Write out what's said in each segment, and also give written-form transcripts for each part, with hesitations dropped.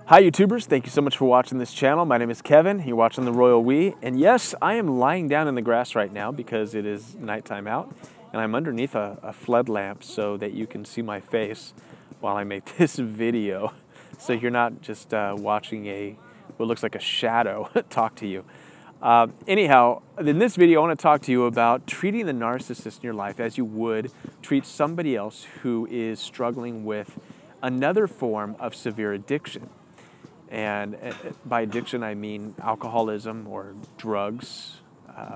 Hi YouTubers, thank you so much for watching this channel. My name is Kevin, you're watching The Royal We, and yes, I am lying down in the grass right now because it is nighttime out, and I'm underneath a flood lamp so that you can see my face while I make this video, so you're not just watching what looks like a shadow talk to you. Anyhow, in this video I want to talk to you about treating the narcissist in your life as you would treat somebody else who is struggling with another form of severe addiction. And by addiction, I mean alcoholism or drugs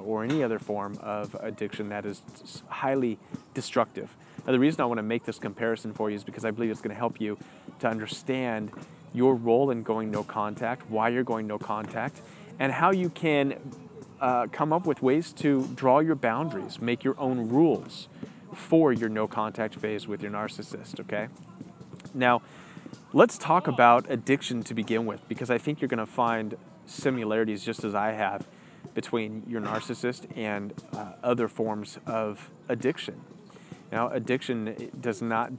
or any other form of addiction that is highly destructive. Now, the reason I want to make this comparison for you is because I believe it's going to help you to understand your role in going no contact, why you're going no contact, and how you can come up with ways to draw your boundaries, make your own rules for your no contact phase with your narcissist, okay? Now, let's talk about addiction to begin with, because I think you're going to find similarities, just as I have, between your narcissist and other forms of addiction. Now, addiction does not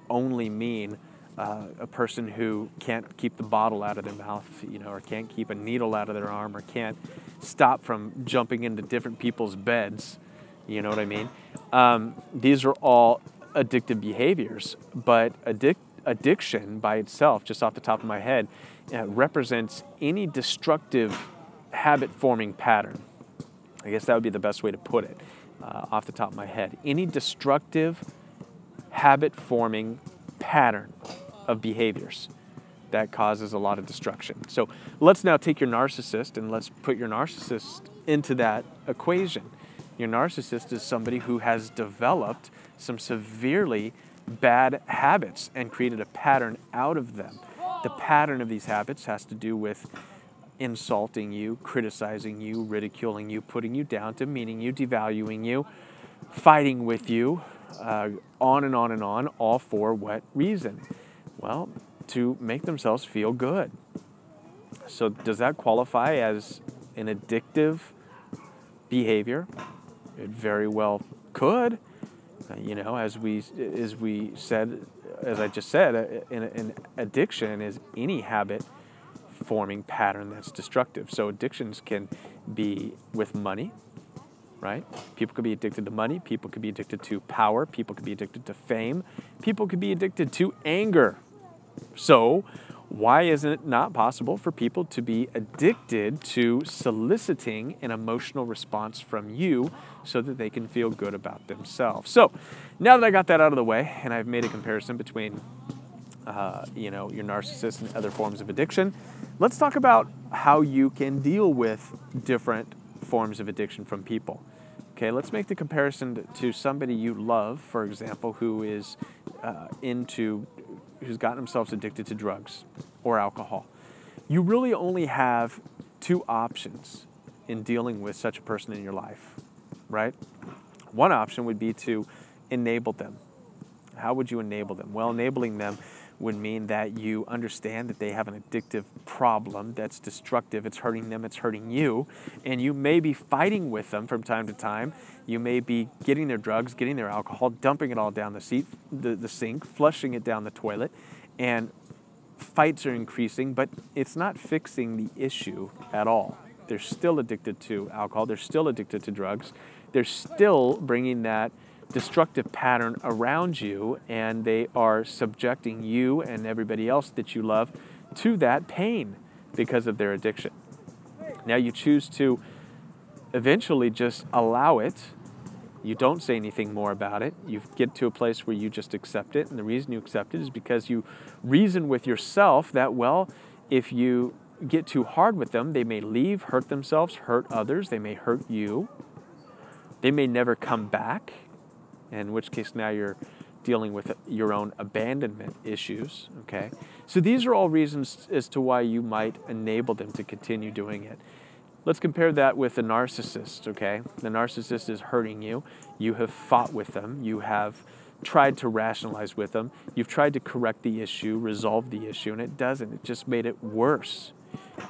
only mean a person who can't keep the bottle out of their mouth, or can't keep a needle out of their arm, or can't stop from jumping into different people's beds. You know what I mean? These are all addictive behaviors, but addiction by itself, just off the top of my head, represents any destructive habit-forming pattern. I guess that would be the best way to put it, off the top of my head. Any destructive habit-forming pattern of behaviors that causes a lot of destruction. So let's now take your narcissist and let's put your narcissist into that equation. Your narcissist is somebody who has developed some severely bad habits and created a pattern out of them. The pattern of these habits has to do with insulting you, criticizing you, ridiculing you, putting you down, demeaning you, devaluing you, fighting with you, on and on and on, all for what reason? Well, to make themselves feel good. So does that qualify as an addictive behavior? It very well could. As we said, as I just said, an addiction is any habit-forming pattern that's destructive. So addictions can be with money, right? People could be addicted to money. People could be addicted to power. People could be addicted to fame. People could be addicted to anger. So why isn't it not possible for people to be addicted to soliciting an emotional response from you so that they can feel good about themselves? So now that I got that out of the way and I've made a comparison between your narcissist and other forms of addiction, let's talk about how you can deal with different forms of addiction from people. Okay, let's make the comparison to somebody you love, for example, who is who's gotten themselves addicted to drugs or alcohol. You really only have two options in dealing with such a person in your life, right? One option would be to enable them. How would you enable them? Well, enabling them would mean that you understand that they have an addictive problem that's destructive. It's hurting them, it's hurting you, and you may be fighting with them from time to time. You may be getting their drugs, getting their alcohol, dumping it all down the sink, flushing it down the toilet, and fights are increasing, but it's not fixing the issue at all. They're still addicted to alcohol, they're still addicted to drugs, they're still bringing that destructive pattern around you, and they are subjecting you and everybody else that you love to that pain because of their addiction. Now you choose to eventually just allow it. You don't say anything more about it. You get to a place where you just accept it, and the reason you accept it is because you reason with yourself that, well, if you get too hard with them, they may leave, hurt themselves, hurt others, they may hurt you, they may never come back, in which case now you're dealing with your own abandonment issues, okay? So these are all reasons as to why you might enable them to continue doing it. Let's compare that with the narcissist, okay? The narcissist is hurting you. You have fought with them. You have tried to rationalize with them. You've tried to correct the issue, resolve the issue, and it doesn't. It just made it worse.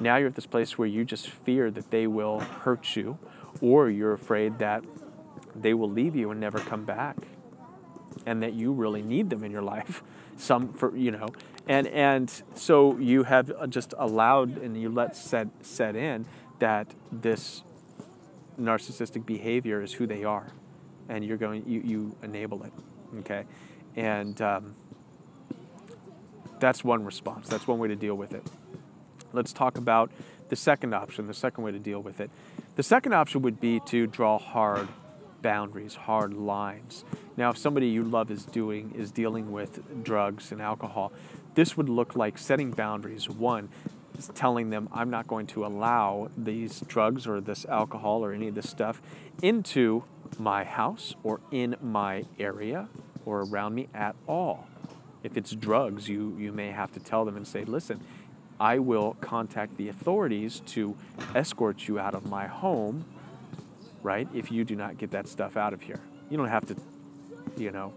Now you're at this place where you just fear that they will hurt you, or you're afraid that they will leave you and never come back, and that you really need them in your life, And so you have just allowed and you let set in that this narcissistic behavior is who they are, and you enable it, okay? And that's one response. That's one way to deal with it. Let's talk about the second option, the second way to deal with it. The second option would be to draw hard boundaries, hard lines. Now, if somebody you love is dealing with drugs and alcohol, this would look like setting boundaries. One, is telling them, I'm not going to allow these drugs or this alcohol or any of this stuff into my house or in my area or around me at all. If it's drugs, you may have to tell them and say, listen, I will contact the authorities to escort you out of my home, right, if you do not get that stuff out of here. You don't have to,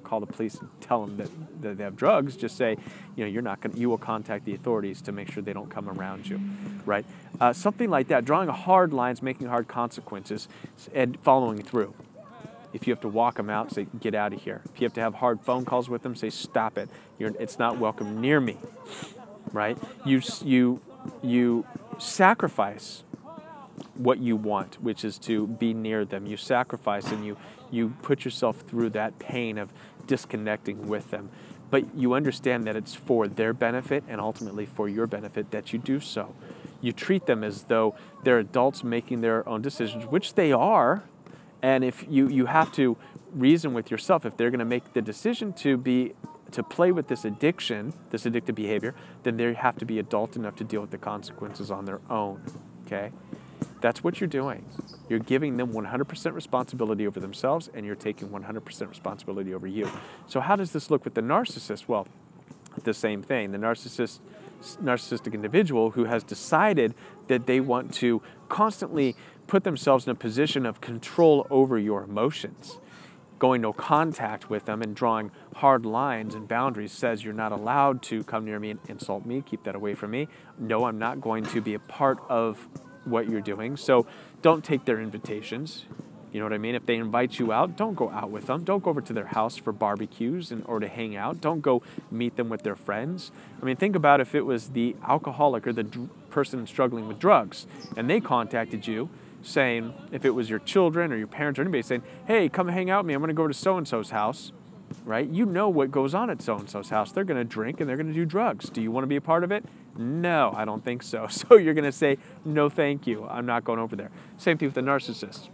call the police and tell them that they have drugs. Just say, you will contact the authorities to make sure they don't come around you, right? Something like that, drawing hard lines, making hard consequences, and following through. If you have to walk them out, say, get out of here. If you have to have hard phone calls with them, say, stop it. It's not welcome near me, right? You sacrifice what you want, which is to be near them. You sacrifice and you put yourself through that pain of disconnecting with them. But you understand that it's for their benefit and ultimately for your benefit that you do so. You treat them as though they're adults making their own decisions, which they are. And if you have to reason with yourself, if they're going to make the decision to play with this addiction, this addictive behavior, then they have to be adult enough to deal with the consequences on their own, okay? That's what you're doing. You're giving them 100% responsibility over themselves, and you're taking 100% responsibility over you. So how does this look with the narcissist? Well, the same thing. The narcissistic individual who has decided that they want to constantly put themselves in a position of control over your emotions. Going no contact with them and drawing hard lines and boundaries says you're not allowed to come near me and insult me, keep that away from me. No, I'm not going to be a part of what you're doing, so don't take their invitations. You know what I mean? If they invite you out, don't go out with them. Don't go over to their house for barbecues or to hang out. Don't go meet them with their friends. I mean, think about if it was the alcoholic or the person struggling with drugs, and they contacted you saying, if it was your children or your parents or anybody saying, hey, come hang out with me, I'm going to go to so-and-so's house, right? You know what goes on at so-and-so's house. They're going to drink and they're going to do drugs. Do you want to be a part of it? No, I don't think so. So you're going to say, no, thank you. I'm not going over there. Same thing with the narcissist.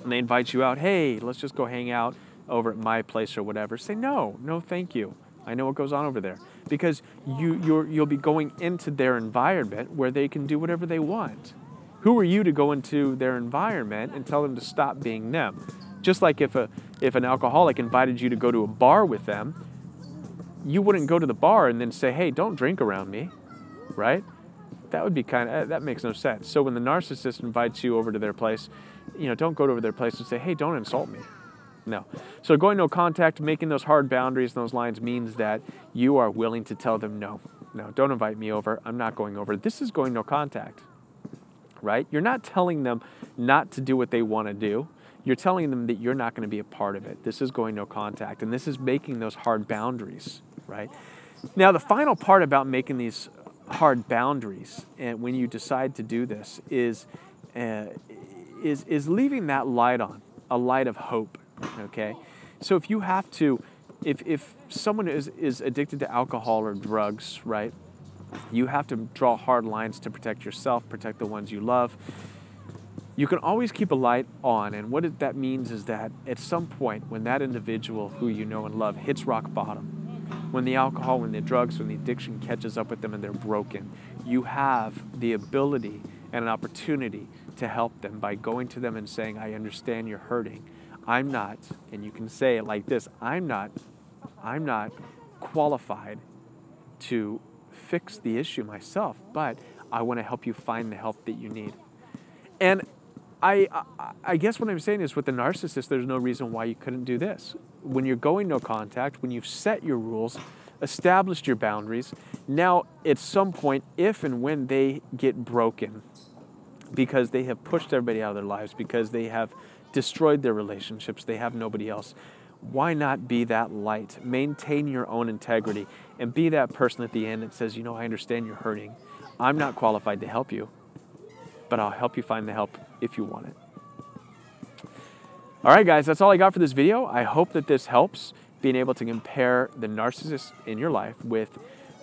When they invite you out, hey, let's just go hang out over at my place or whatever. Say, no, thank you. I know what goes on over there. Because you'll be going into their environment where they can do whatever they want. Who are you to go into their environment and tell them to stop being them? Just like if an alcoholic invited you to go to a bar with them, you wouldn't go to the bar and then say, hey, don't drink around me, right? That would be that makes no sense. So when the narcissist invites you over to their place, don't go over to their place and say, hey, don't insult me. No. So going no contact, making those hard boundaries, those lines means that you are willing to tell them, no, don't invite me over. I'm not going over. This is going no contact. Right? You're not telling them not to do what they want to do. You're telling them that you're not going to be a part of it. This is going no contact, and this is making those hard boundaries, right? Now, the final part about making these hard boundaries, and when you decide to do this, is leaving that light on, a light of hope, okay? So if you have to, if someone is addicted to alcohol or drugs, right, you have to draw hard lines to protect yourself, protect the ones you love. You can always keep a light on, and what that means is that at some point when that individual who you know and love hits rock bottom, when the alcohol, when the drugs, when the addiction catches up with them and they're broken, you have the ability and an opportunity to help them by going to them and saying, I understand you're hurting. I'm not, and you can say it like this, I'm not qualified to fix the issue myself, but I want to help you find the help that you need. And I guess what I'm saying is with the narcissist, there's no reason why you couldn't do this. When you're going no contact, when you've set your rules, established your boundaries, now at some point, if and when they get broken, because they have pushed everybody out of their lives, because they have destroyed their relationships, they have nobody else, why not be that light? Maintain your own integrity and be that person at the end that says, you know, I understand you're hurting. I'm not qualified to help you, but I'll help you find the help if you want it. All right, guys, that's all I got for this video. I hope that this helps being able to compare the narcissist in your life with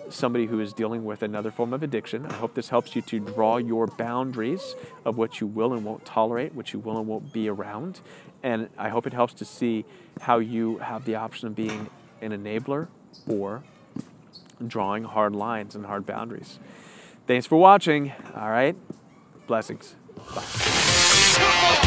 somebody who is dealing with another form of addiction. I hope this helps you to draw your boundaries of what you will and won't tolerate, what you will and won't be around. And I hope it helps to see how you have the option of being an enabler or drawing hard lines and hard boundaries. Thanks for watching. All right. Blessings. Bye.